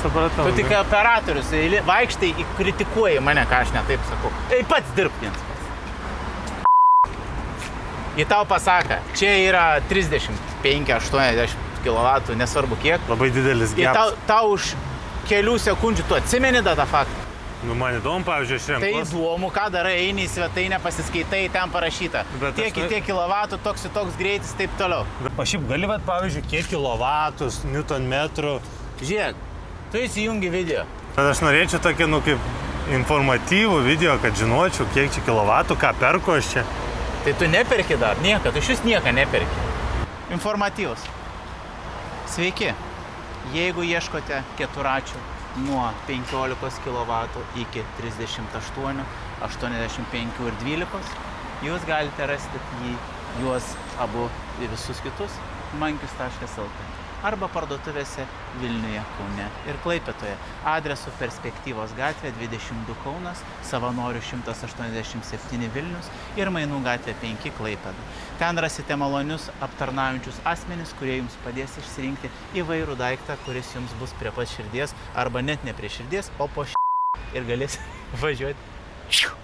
supratau. Tu tik operatorius, vaikštai, kritikuoji mane, ką aš ne taip sakau. Tai pats dirb viens. Į tau pasaka, čia yra 35-80 kW, nesvarbu kiek. Labai didelis Ir gepas. tau už kelių sekundžių tu atsimeni tą faktą. Nu, man įdomu, pavyzdžiui, aš Tai renkuosi. įdomu, ką darai, eini į svetainę, pasiskaitai, ten parašyta. Bet Tiek į tiek kilovatų, toks ir toks greitis, taip toliau. O šiaip gali, vat, pavyzdžiui, kiek kilovatus, newton metrų. Žiūrėk, tu įsijungi video. Bet aš norėčiau tokį, nu, kaip informatyvų video, kad žinočiau, kiek čia kilovatų, ką perku aš čia. Tai tu neperki dar, nieką, tu šis nieką neperki. Informatyvus. Sveiki, jeigu ieškote keturačių nuo 15 kW iki 38, 85 ir 12, jūs galite rasti juos abu ir visus kitus mankius.lt arba parduotuvėse Vilniuje, Kaune ir Klaipėdoje. Adresu Perspektyvos gatvė 22 Kaunas, Savanorių 187 Vilnius ir Mainų gatvė 5 Klaipėda. Ten rasite malonius aptarnaujančius asmenis, kurie jums padės išsirinkti įvairų daiktą, kuris jums bus prie pat širdies arba net ne prie širdies, o po ir galės važiuoti